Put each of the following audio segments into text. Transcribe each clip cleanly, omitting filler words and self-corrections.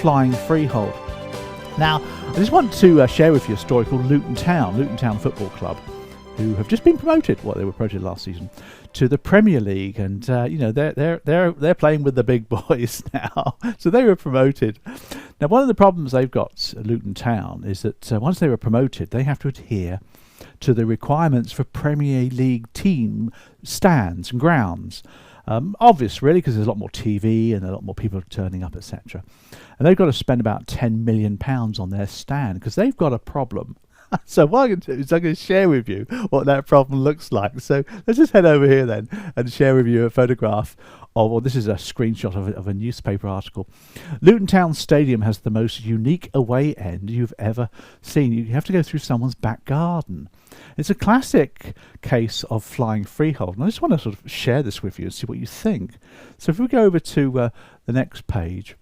flying freehold. Now, I just want to share with you a story called Luton Town Football Club, who have just been promoted. Well, they were promoted last season to the Premier League, and they're playing with the big boys now. So they were promoted. Now, one of the problems they've got at Luton Town is that once they were promoted, they have to adhere to the requirements for Premier League team stands and grounds. Obvious, really, because there's a lot more TV and a lot more people turning up, etc. And they've got to spend about £10 million on their stand because they've got a problem. So what I'm going to do is I'm going to share with you what that problem looks like. So let's just head over here then and share with you a photograph of, well, this is a screenshot of a newspaper article. Luton Town Stadium has the most unique away end you've ever seen. You have to go through someone's back garden. It's a classic case of flying freehold. And I just want to sort of share this with you and see what you think. So if we go over to the next page,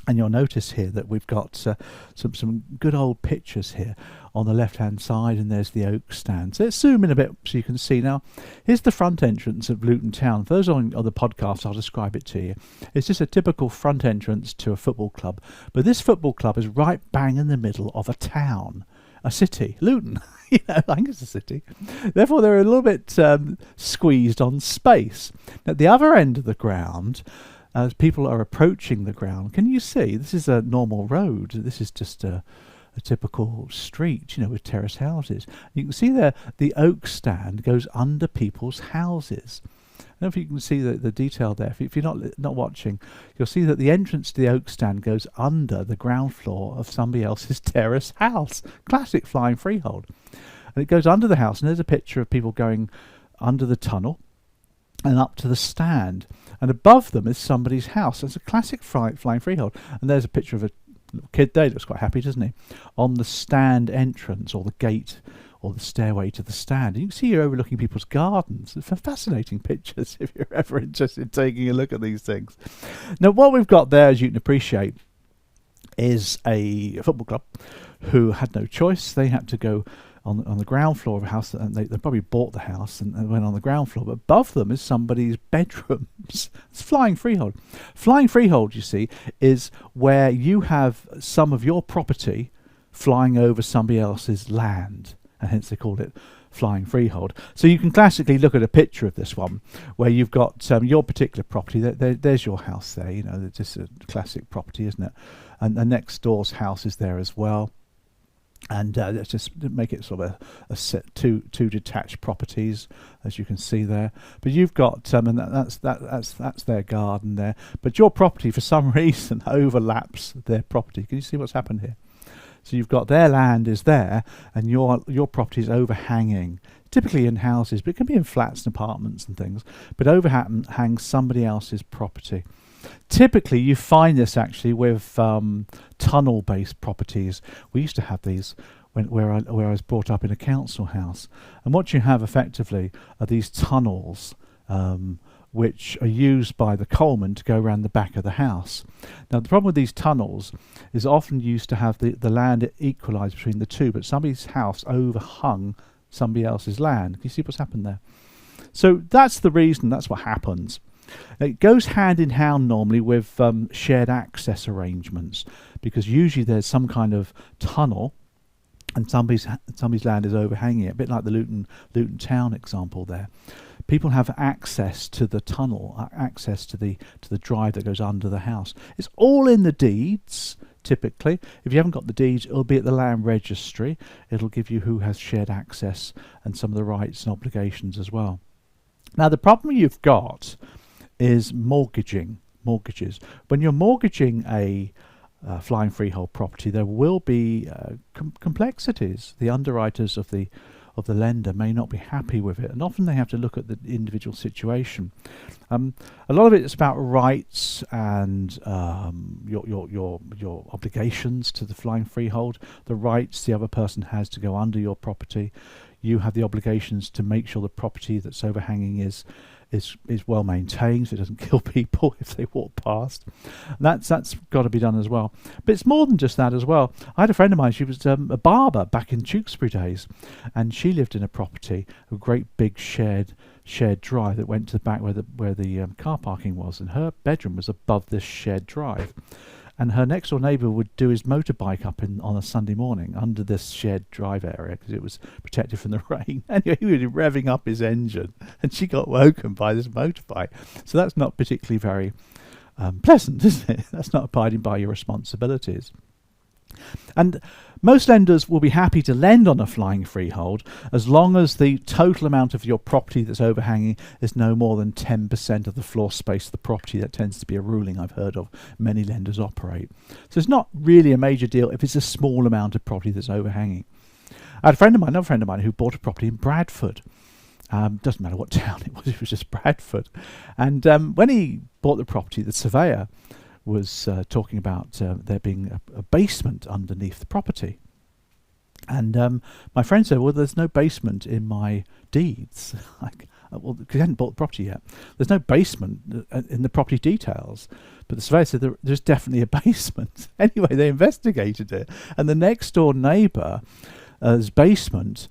and you'll notice here that we've got some good old pictures here on the left-hand side, and there's the oak stand. So let's zoom in a bit so you can see. Now, here's the front entrance of Luton Town. For those on the podcast, I'll describe it to you. It's just a typical front entrance to a football club. But this football club is right bang in the middle of a town, a city, Luton. I think it's a city. Therefore, they're a little bit squeezed on space. At the other end of the ground, as people are approaching the ground, can you see this is a normal road? This is just a typical street, with terrace houses. You can see there the oak stand goes under people's houses. I don't know if you can see the detail there. If you're not watching, you'll see that the entrance to the oak stand goes under the ground floor of somebody else's terrace house. Classic flying freehold. And it goes under the house, and there's a picture of people going under the tunnel and up to the stand, and above them is somebody's house. It's a classic flying freehold. And there's a picture of a little kid there. He looks quite happy, doesn't he? On the stand entrance, or the gate, or the stairway to the stand. And you can see you're overlooking people's gardens. It's fascinating pictures if you're ever interested in taking a look at these things. Now, what we've got there, as you can appreciate, is a football club who had no choice. They had to go on the ground floor of a house, and they probably bought the house and went on the ground floor. But above them is somebody's bedrooms. It's flying freehold. Flying freehold, you see, is where you have some of your property flying over somebody else's land, and hence they called it flying freehold. So you can classically look at a picture of this one where you've got your particular property. There's your house there. It's just a classic property, isn't it? And the next door's house is there as well. And let's just make it sort of a set two detached properties, as you can see there. But you've got and that's their garden there. But your property, for some reason, overlaps their property. Can you see what's happened here? So you've got their land is there, and your property is overhanging. Typically in houses, but it can be in flats and apartments and things. But overhangs somebody else's property. Typically, you find this actually with tunnel-based properties. We used to have these where I was brought up in a council house. And what you have effectively are these tunnels which are used by the coalman to go around the back of the house. Now, the problem with these tunnels is often used to have the land equalised between the two, but somebody's house overhung somebody else's land. Can you see what's happened there? So that's the reason, that's what happens. It goes hand in hand normally with shared access arrangements, because usually there's some kind of tunnel and somebody's land is overhanging it, a bit like the Luton Town example there. People have access to the tunnel, access to the drive that goes under the house. It's all in the deeds, typically. If you haven't got the deeds, it'll be at the land registry. It'll give you who has shared access and some of the rights and obligations as well. Now, the problem you've got is mortgages. When you're mortgaging a flying freehold property, there will be complexities. The underwriters of the lender may not be happy with it, and often they have to look at the individual situation. A lot of it is about rights and your obligations to the flying freehold, the rights the other person has to go under your property. You have the obligations to make sure the property that's overhanging is well maintained, so it doesn't kill people if they walk past. That's got to be done as well. But it's more than just that as well. I had a friend of mine, she was a barber back in Tewkesbury days, and she lived in a property, a great big shared drive that went to the back where the car parking was, and her bedroom was above this shared drive. and her next door neighbour would do his motorbike up on a Sunday morning under this shared drive area because it was protected from the rain. Anyway, he was revving up his engine, and she got woken by this motorbike. So that's not particularly very pleasant, isn't it? That's not abiding by your responsibilities. And most lenders will be happy to lend on a flying freehold as long as the total amount of your property that's overhanging is no more than 10% of the floor space of the property. That tends to be a ruling I've heard of many lenders operate. So it's not really a major deal if it's a small amount of property that's overhanging. I had another friend of mine who bought a property in Bradford. Doesn't matter what town it was just Bradford. And when he bought the property, the surveyor was talking about there being a basement underneath the property. And my friend said, well, there's no basement in my deeds. Well, because he hadn't bought the property yet. There's no basement in the property details. But the surveyor said there's definitely a basement. Anyway, they investigated it. And the next door neighbour's basement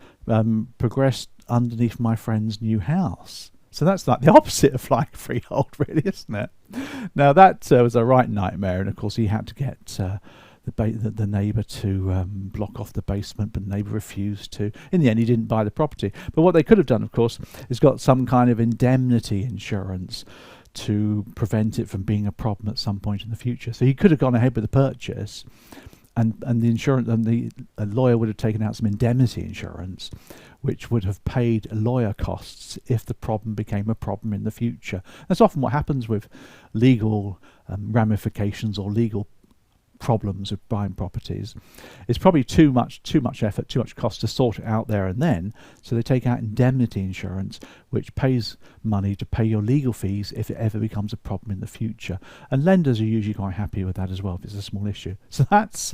progressed underneath my friend's new house. So that's like the opposite of flying freehold, really, isn't it? Now that was a right nightmare, and of course he had to get the neighbour to block off the basement, but the neighbour refused to. In the end, he didn't buy the property. But what they could have done, of course, is got some kind of indemnity insurance to prevent it from being a problem at some point in the future. So he could have gone ahead with the purchase, and the insurance and the lawyer would have taken out some indemnity insurance, which would have paid lawyer costs if the problem became a problem in the future. That's often what happens with legal ramifications or legal problems of buying properties. It's probably too much effort, too much cost to sort it out there and then, so they take out indemnity insurance, which pays money to pay your legal fees if it ever becomes a problem in the future. And lenders are usually quite happy with that as well if it's a small issue. So that's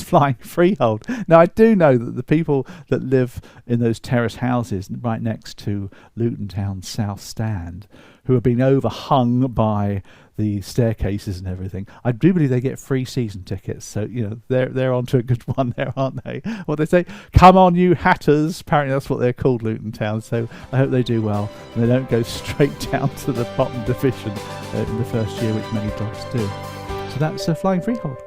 flying freehold. Now, I do know that the people that live in those terrace houses right next to Luton Town South Stand, who are being overhung by the staircases and everything, I do believe they get free season tickets. So, they're onto a good one there, aren't they? What they say, come on, you hatters. Apparently that's what they're called, Luton Town. So I hope they do well and they don't go straight down to the bottom division in the first year, which many clubs do. So that's flying freehold.